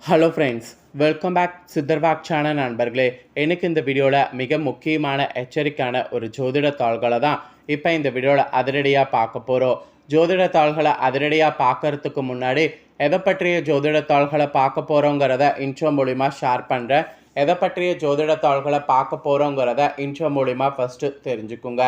Hello friends, welcome back சித்தர்வாக் channel நண்பர்களே. எனக்கு இந்த வீடியோவில் மிக முக்கியமான எச்சரிக்கையான ஒரு ஜோதிட தாள்களை தான் இப்போ இந்த வீடியோவில் அதிரடியாக பார்க்க போகிறோம். ஜோதிட தாள்களை அதிரடியாக பார்க்கறதுக்கு முன்னாடி எதை பற்றிய ஜோதிட தாள்களை பார்க்க போகிறோங்கிறத இன்ட்ரோ மூலிமா ஷேர் பண்ணுறேன். எதை பற்றிய ஜோதிட தாள்களை பார்க்க போகிறோங்கிறத இன்ட்ரோ மூலிமா ஃபஸ்ட்டு தெரிஞ்சுக்குங்க.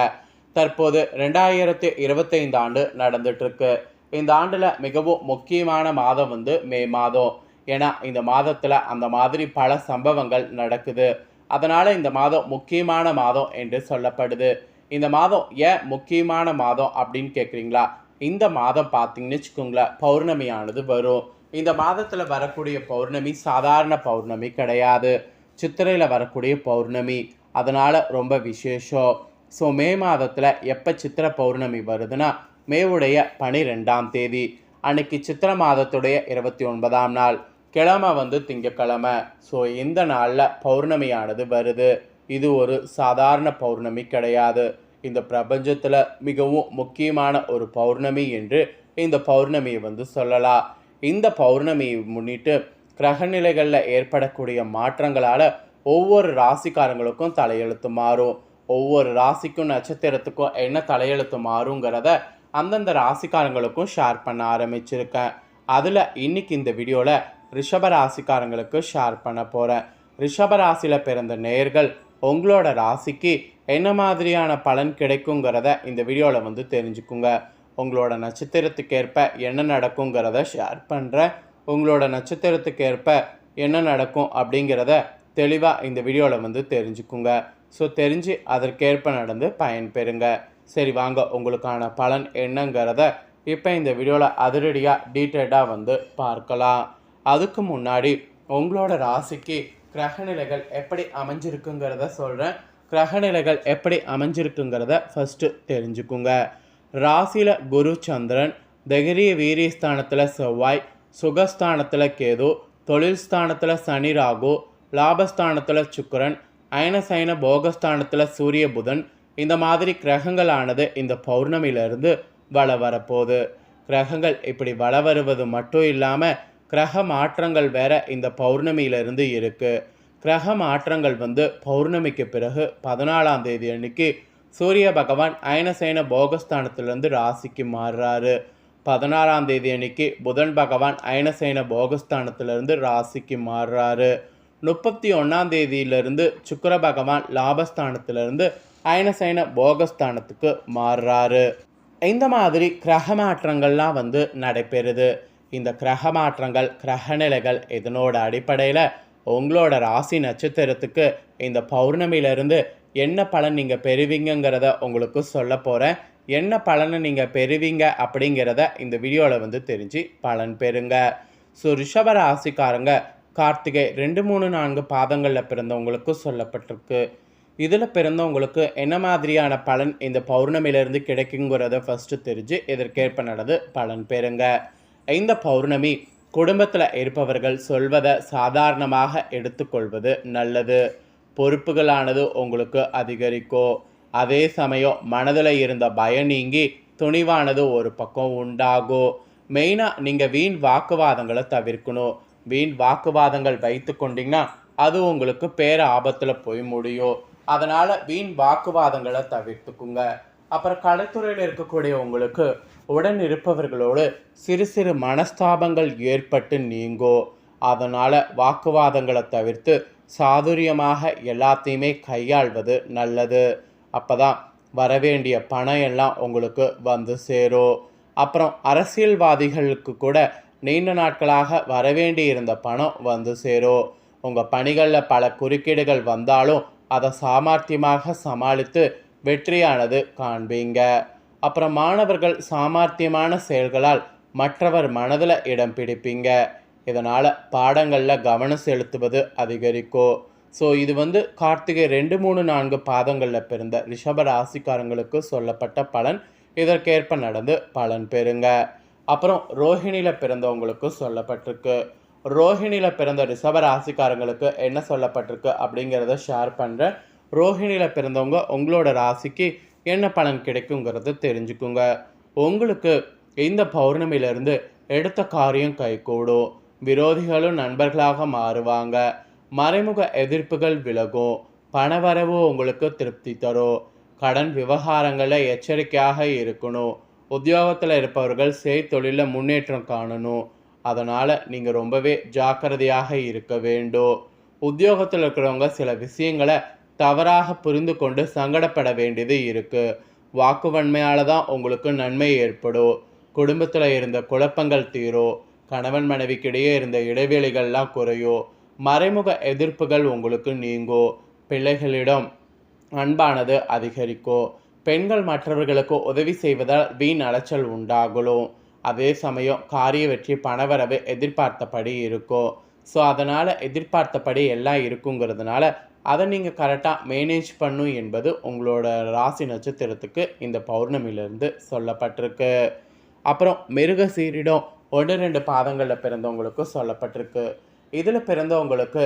தற்போது 2025 ஆண்டு நடந்துட்டுருக்கு. இந்த ஆண்டில் மிகவும் முக்கியமான மாதம் மே மாதம். ஏன்னா இந்த மாதத்தில் அந்த மாதிரி பல சம்பவங்கள் நடக்குது. அதனால் இந்த மாதம் முக்கியமான மாதம் என்று சொல்லப்படுது. இந்த மாதம் ஏன் முக்கியமான மாதம் அப்படின்னு கேட்குறீங்களா? இந்த மாதம் பார்த்தீங்கன்னு வச்சுக்கோங்களேன், பௌர்ணமியானது வரும். இந்த மாதத்தில் வரக்கூடிய பௌர்ணமி சாதாரண பௌர்ணமி கிடையாது, சித்திரையில் வரக்கூடிய பௌர்ணமி. அதனால் ரொம்ப விசேஷம். ஸோ மே மாதத்தில் எப்போ சித்திரை பௌர்ணமி வருதுன்னா மேவுடைய 12ஆம் தேதி அன்னைக்கு சித்திரை மாதத்துடைய 29ஆம் நாள், கிழமை திங்கக்கிழமை. ஸோ இந்த நாளில் பௌர்ணமியானது வருது. இது ஒரு சாதாரண பௌர்ணமி கிடையாது. இந்த பிரபஞ்சத்தில் மிகவும் முக்கியமான ஒரு பௌர்ணமி என்று இந்த பௌர்ணமியை சொல்லலாம். இந்த பௌர்ணமியை முன்னிட்டு கிரகநிலைகளில் ஏற்படக்கூடிய மாற்றங்களால் ஒவ்வொரு ராசிக்காரங்களுக்கும் தலையெழுத்து மாறும். ஒவ்வொரு ராசிக்கும் நட்சத்திரத்துக்கும் என்ன தலையெழுத்து மாறுங்கிறத அந்தந்த ராசிக்காரங்களுக்கும் ஷேர் பண்ண ஆரம்பிச்சிருக்கேன். அதில் இன்னைக்கு இந்த வீடியோவில் ரிஷப ராசிக்காரங்களுக்கு ஷேர் பண்ண போகிறேன். ரிஷப ராசியில் பிறந்த நேயர்கள் உங்களோட ராசிக்கு என்ன மாதிரியான பலன் கிடைக்குங்கிறத இந்த வீடியோவில் தெரிஞ்சுக்குங்க. உங்களோட நட்சத்திரத்துக்கு ஏற்ப என்ன நடக்குங்கிறத ஷேர் பண்ணுறேன். உங்களோட நட்சத்திரத்துக்கு ஏற்ப என்ன நடக்கும் அப்படிங்கிறத தெளிவாக இந்த வீடியோவில் தெரிஞ்சுக்குங்க. ஸோ தெரிஞ்சு அதற்கேற்ப நடந்து பயன்பெறுங்க. சரி, வாங்க உங்களுக்கான பலன் என்னங்கிறத இப்போ இந்த வீடியோவில் அதிரடியாக டீட்டெயில்டாக பார்க்கலாம். அதுக்கு முன்னாடி உங்களோட ராசிக்கு கிரகநிலைகள் எப்படி அமைஞ்சிருக்குங்கிறத சொல்கிறேன். கிரகநிலைகள் எப்படி அமைஞ்சிருக்குங்கிறத ஃபஸ்ட்டு தெரிஞ்சுக்குங்க. ராசியில் குரு சந்திரன், தைரிய வீரியஸ்தானத்தில் செவ்வாய், சுகஸ்தானத்தில் கேது, தொழில் ஸ்தானத்தில் சனி ராகு, லாபஸ்தானத்தில் சுக்கிரன், அயனசயன போகஸ்தானத்தில் சூரிய புதன், இந்த மாதிரி கிரகங்களானது இந்த பௌர்ணமியிலிருந்து வள வரப்போகுது. கிரகங்கள் இப்படி வள வருவது மட்டும் இல்லாமல் கிரக மாற்றங்கள் வேற இந்த பௌர்ணமியிலிருந்து இருக்குது. கிரக மாற்றங்கள் பௌர்ணமிக்கு பிறகு 14ஆம் தேதி அன்னைக்கு சூரிய பகவான் அயனசயன போகஸ்தானத்திலிருந்து ராசிக்கு மாறுறாரு. 16ஆம் தேதி அன்னைக்கு புதன் பகவான் அயனசயன போகஸ்தானத்திலிருந்து ராசிக்கு மாறுறாரு. 31ஆம் தேதியிலிருந்து சுக்கிர பகவான் லாபஸ்தானத்திலிருந்து அயனசயன போகஸ்தானத்துக்கு மாறுறாரு. இந்த மாதிரி கிரக மாற்றங்கள்லாம் நடைபெறுது. இந்த கிரக மாற்றங்கள், கிரகநிலைகள் இதனோட அடிப்படையில் உங்களோட ராசி நட்சத்திரத்துக்கு இந்த பௌர்ணமியிலிருந்து என்ன பலன் நீங்கள் பெறுவீங்கிறத உங்களுக்கு சொல்ல போகிறேன். என்ன பலனை நீங்கள் பெறுவீங்க அப்படிங்கிறத இந்த வீடியோவில் தெரிஞ்சு பலன் பெறுங்க. ஸோ ரிஷப ராசிக்காரங்க கார்த்திகை 2, 3, 4 பாதங்களில் பிறந்தவங்களுக்கு சொல்லப்பட்டிருக்கு. இதில் பிறந்தவங்களுக்கு என்ன மாதிரியான பலன் இந்த பௌர்ணமியிலிருந்து கிடைக்குங்கிறத ஃபஸ்ட்டு தெரிஞ்சு இதற்கேற்ப நடந்து பலன் பெறுங்க. இந்த பௌர்ணமி குடும்பத்தில் இருப்பவர்கள் சொல்வதை சாதாரணமாக எடுத்துக்கொள்வது நல்லது. பொறுப்புகளானது உங்களுக்கு அதிகரிக்கும். அதே சமயம் மனதில் இருந்த பயம் நீங்கி துணிவானது ஒரு பக்கம் உண்டாகும். மெயினாக நீங்கள் வீண் வாக்குவாதங்களை தவிர்க்கணும். வீண் வாக்குவாதங்கள் வைத்து கொண்டீங்கன்னா அது உங்களுக்கு பேர ஆபத்தில் போய் முடியும். அதனால் வீண் வாக்குவாதங்களை தவிர்த்துக்குங்க. அப்புறம் கலைத்துறையில் இருக்கக்கூடிய உங்களுக்கு உடன் இருப்பவர்களோடு சிறு சிறு மனஸ்தாபங்கள் ஏற்பட்டு நீங்கும். அதனால் வாக்குவாதங்களை தவிர்த்து சாதுரியமாக எல்லாத்தையுமே கையாள்வது நல்லது. அப்போ தான் வரவேண்டிய பணம் எல்லாம் உங்களுக்கு சேரும். அப்புறம் அரசியல்வாதிகளுக்கு கூட நீண்ட நாட்களாக வரவேண்டி இருந்த பணம் சேரும். உங்கள் பணிகளில் பல குறுக்கீடுகள் வந்தாலும் அதை சாமர்த்தியமாக சமாளித்து வெற்றியானது காண்பீங்க. அப்புறம் மாணவர்கள் சாமர்த்தியமான செயல்களால் மற்றவர் மனதில் இடம் பிடிப்பீங்க. இதனால் பாடங்களில் கவனம் செலுத்துவது அதிகரிக்கும். ஸோ இது கார்த்திகை 2, 3, 4 பாதங்களில் பிறந்த ரிஷப ராசிக்காரங்களுக்கு சொல்லப்பட்ட பலன். இதற்கேற்ப நடந்து பலன் பெறுங்க. அப்புறம் ரோஹிணியில் பிறந்தவங்களுக்கு சொல்லப்பட்டிருக்கு. ரோஹிணியில் பிறந்த ரிஷப ராசிக்காரங்களுக்கு என்ன சொல்லப்பட்டிருக்கு அப்படிங்கிறத ஷேர் பண்ணுறேன். ரோஹிணியில் பிறந்தவங்க உங்களோட ராசிக்கு என்ன பலன் கிடைக்குங்கிறத தெரிஞ்சுக்குங்க. உங்களுக்கு இந்த பௌர்ணமியிலிருந்து எடுத்த காரியம் கைகூடும். விரோதிகளும் நண்பர்களாக மாறுவாங்க. மறைமுக எதிர்ப்புகள் விலகும். பணவரவு உங்களுக்கு திருப்தி தரும். கடன் விவகாரங்களில் எச்சரிக்கையாக இருக்கணும். உத்தியோகத்தில் இருப்பவர்கள் தொழிலில் முன்னேற்றம் காணணும். அதனால் நீங்கள் ரொம்பவே ஜாக்கிரதையாக இருக்க வேண்டும். உத்தியோகத்தில் இருக்கிறவங்க சில விஷயங்களை தவறாக புரிந்து கொண்டு சங்கடப்பட வேண்டியது இருக்குது. வாக்குவன்மையால் தான் உங்களுக்கு நன்மை ஏற்படும். குடும்பத்தில் இருந்த குழப்பங்கள் தீரும். கணவன் மனைவிக்கிடையே இருந்த இடைவெளிகள்லாம் குறையும். மறைமுக எதிர்ப்புகள் உங்களுக்கு நீங்கும். பிள்ளைகளிடம் அன்பானது அதிகரிக்கும். பெண்கள் மற்றவர்களுக்கு உதவி செய்வதால் வீண் அலைச்சல் உண்டாகலும். அதே சமயம் காரிய வெற்றி பணவரவு எதிர்பார்த்தபடி இருக்கும். ஸோ அதனால் எதிர்பார்த்தபடி எல்லாம் இருக்குங்கிறதுனால அதை நீங்கள் கரெக்டாக மேனேஜ் பண்ணும் என்பது உங்களோட ராசி நட்சத்திரத்துக்கு இந்த பௌர்ணமியிலிருந்து சொல்லப்பட்டிருக்கு. அப்புறம் மிருகசீரிடம் 1-2 பாதங்களில் பிறந்தவங்களுக்கு சொல்லப்பட்டிருக்கு. இதில் பிறந்தவங்களுக்கு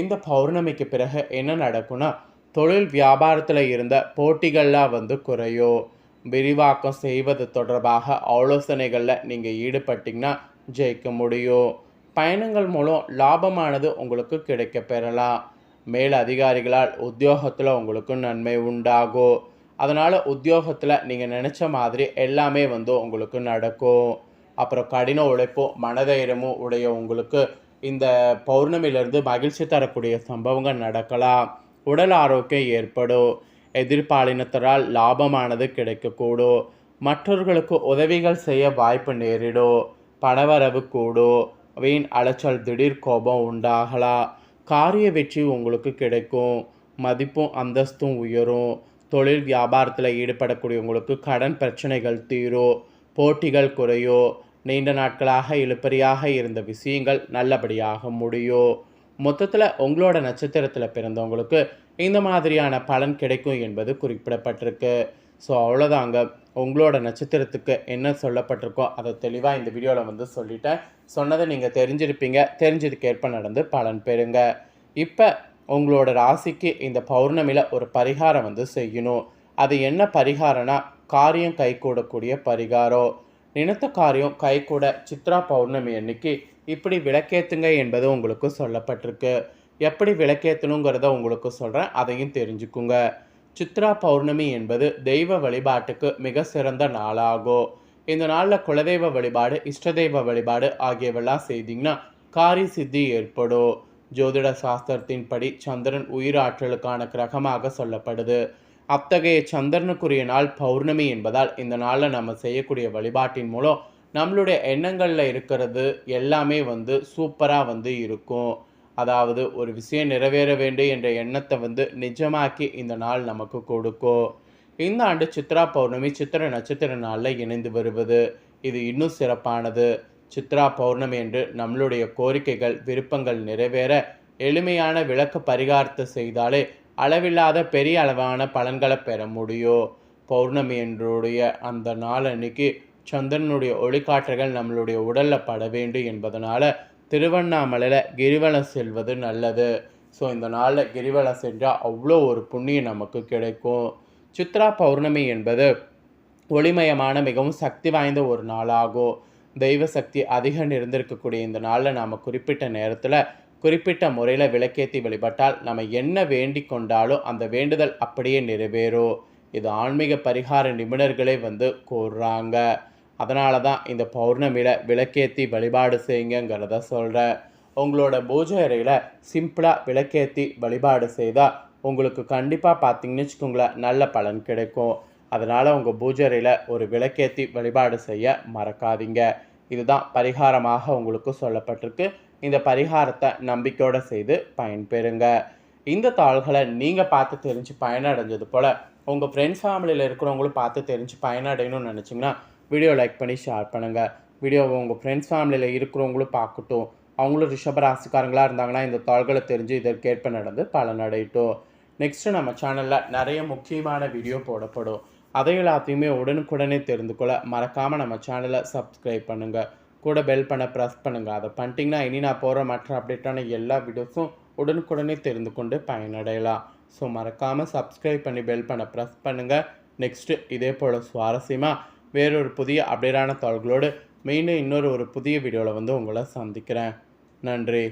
இந்த பௌர்ணமிக்கு பிறகு என்ன நடக்கும்னா, தொழில் வியாபாரத்தில் இருந்த போட்டிகள்லாம் குறையும். விரிவாக்கம் செய்வது தொடர்பாக ஆலோசனைகளில் நீங்கள் ஈடுபட்டிங்கன்னா ஜெயிக்க முடியும். பயணங்கள் மூலம் லாபமானது உங்களுக்கு கிடைக்க பெறலாம். மேல் அதிகாரிகளால் உத்தியோகத்தில் உங்களுக்கு நன்மை உண்டாகும். அதனால் உத்தியோகத்தில் நீங்கள் நினச்ச மாதிரி எல்லாமே உங்களுக்கு நடக்கும். அப்புறம் கடின உழைப்பும் மனதைரியமும் உடைய உங்களுக்கு இந்த பௌர்ணமியிலிருந்து மகிழ்ச்சி தரக்கூடிய சம்பவங்கள் நடக்கலாம். உடல் ஆரோக்கியம் ஏற்படும். எதிர்பாலினத்தரால் லாபமானது கிடைக்கக்கூடும். மற்றவர்களுக்கு உதவிகள் செய்ய வாய்ப்பு நேரிடும். பணவரவு கூடும். வீண் அலைச்சல் திடீர் கோபம் உண்டாகலாம். காரிய வெற்றி உங்களுக்கு கிடைக்கும். மதிப்பும் அந்தஸ்தும் உயரும். தொழில் வியாபாரத்தில் ஈடுபடக்கூடியவங்களுக்கு கடன் பிரச்சனைகள் தீரும். போட்டிகள் குறையும். நீண்ட நாட்களாக இழுபறியாக இருந்த விஷயங்கள் நல்லபடியாக முடியும். மொத்தத்தில் உங்களோட நட்சத்திரத்தில் பிறந்தவங்களுக்கு இந்த மாதிரியான பலன் கிடைக்கும் என்பது குறிப்பிடப்பட்டிருக்கு. ஸோ அவ்வளோதாங்க. உங்களோட நட்சத்திரத்துக்கு என்ன சொல்லப்பட்டிருக்கோ அதை தெளிவாக இந்த வீடியோவில் சொல்லிட்டேன். சொன்னதை நீங்கள் தெரிஞ்சிருப்பீங்க. தெரிஞ்சதுக்கேற்ப நடந்து பலன் பெறுங்க. இப்போ உங்களோட ராசிக்கு இந்த பௌர்ணமியில் ஒரு பரிகாரம் செய்யணும். அது என்ன பரிகாரம்னா, காரியம் கைகூடக்கூடிய பரிகாரம். நினைத்த காரியம் கைகூட சித்ரா பௌர்ணமி அன்னைக்கு இப்படி விளக்கேற்றுங்க என்பது உங்களுக்கு சொல்லப்பட்டிருக்கு. எப்படி விளக்கேற்றணுங்கிறத உங்களுக்கு சொல்கிறேன், அதையும் தெரிஞ்சுக்குங்க. சித்ரா பௌர்ணமி என்பது தெய்வ வழிபாட்டுக்கு மிக சிறந்த நாளாகும். இந்த நாளில் குலதெய்வ வழிபாடு, இஷ்ட தெய்வ வழிபாடு ஆகியவெல்லாம் செய்திங்கன்னா காரிய சித்தி ஏற்படும். ஜோதிட சாஸ்திரத்தின்படி சந்திரன் உயிராற்றலுக்கான கிரகமாக சொல்லப்படுது. அத்தகைய சந்திரனுக்குரிய நாள் பௌர்ணமி என்பதால் இந்த நாளில் நம்ம செய்யக்கூடிய வழிபாட்டின் மூலம் நம்மளுடைய எண்ணங்களில் இருக்கிறது எல்லாமே சூப்பராக இருக்கும். அதாவது ஒரு விஷயம் நிறைவேற வேண்டும் என்ற எண்ணத்தை நிஜமாக்கி இந்த நாள் நமக்கு கொடுக்கும். இந்த ஆண்டு சித்ரா பௌர்ணமி சித்திர நட்சத்திர நாளில் இணைந்து வருவது இது இன்னும் சிறப்பானது. சித்ரா பௌர்ணமி என்று நம்மளுடைய கோரிக்கைகள் விருப்பங்கள் நிறைவேற எளிமையான விளக்க பரிகாரத்தை செய்தாலே அளவில்லாத பெரிய அளவான பலன்களை பெற முடியும். பௌர்ணமி என்றுடைய அந்த நாள் அன்னைக்கு சந்திரனுடைய ஒளிக்காற்றுகள் நம்மளுடைய உடலில் பட வேண்டும் என்பதனால திருவண்ணாமலையில் கிரிவலம் செல்வது நல்லது. ஸோ இந்த நாளில் கிரிவலம் சென்றால் அவ்வளோ ஒரு புண்ணியம் நமக்கு கிடைக்கும். சித்ரா பௌர்ணமி என்பது ஒளிமயமான மிகவும் சக்தி வாய்ந்த ஒரு நாளாகும். தெய்வ சக்தி அதிகம் நிறைந்திருக்கக்கூடிய இந்த நாளில் நாம் குறிப்பிட்ட நேரத்தில் குறிப்பிட்ட முறையில் விளக்கேற்றி வழிபட்டால் நம்ம என்ன வேண்டிக் கொண்டாலும் அந்த வேண்டுதல் அப்படியே நிறைவேறும். இது ஆன்மீக பரிகார நிபுணர்களே கூறுறாங்க. அதனால தான் இந்த பௌர்ணமியில் விளக்கேற்றி வழிபாடு செய்யுங்கிறத சொல்கிறேன். உங்களோட பூஜை அறையில் சிம்பிளாக விளக்கேற்றி வழிபாடு செய்தால் உங்களுக்கு கண்டிப்பாக பார்த்தீங்கன்னு வச்சுக்கோங்களேன் நல்ல பலன் கிடைக்கும். அதனால் உங்கள் பூஜை அறையில் ஒரு விளக்கேற்றி வழிபாடு செய்ய மறக்காதீங்க. இதுதான் பரிகாரமாக உங்களுக்கு சொல்லப்பட்டிருக்கு. இந்த பரிகாரத்தை நம்பிக்கையோடு செய்து பயன்பெறுங்க. இந்த தாள்களை நீங்கள் பார்த்து தெரிஞ்சு பயனடைஞ்சது போல் உங்கள் ஃப்ரெண்ட்ஸ் ஃபேமிலியில் இருக்கிறவங்களும் பார்த்து தெரிஞ்சு பயனடையணும்னு நினச்சிங்கன்னா வீடியோ லைக் பண்ணி ஷேர் பண்ணுங்கள். வீடியோவை உங்கள் ஃப்ரெண்ட்ஸ் ஃபேமிலியில் இருக்கிறவங்களும் பார்க்கட்டும். அவங்களும் ரிஷபராசிக்காரங்களாக இருந்தாங்கன்னா இந்த தாள்களை தெரிஞ்சு இதற்கேற்ப நடந்து பலனடையட்டும். நெக்ஸ்ட்டு நம்ம சேனலில் நிறைய முக்கியமான வீடியோ போடப்படும். அதை எல்லாத்தையுமே உடனுக்குடனே தெரிந்து கொள்ள மறக்காமல் நம்ம சேனலை சப்ஸ்கிரைப் பண்ணுங்கள். கூட பெல் பண்ண ப்ரெஸ் பண்ணுங்கள். அதை பண்ணிட்டீங்கன்னா இனி நான் போகிற மற்ற அப்டேட்டான எல்லா வீடியோஸும் உடனுக்குடனே தெரிந்து கொண்டு பயனடையலாம். ஸோ மறக்காமல் சப்ஸ்கிரைப் பண்ணி பெல் பண்ண ப்ரெஸ் பண்ணுங்கள். நெக்ஸ்ட்டு இதே போல் சுவாரஸ்யமாக வேறொரு புதிய அப்டேட்டான தாள்களோடு மீண்டும் இன்னொரு புதிய வீடியோவில் உங்களை சந்திக்கிறேன். நன்றி.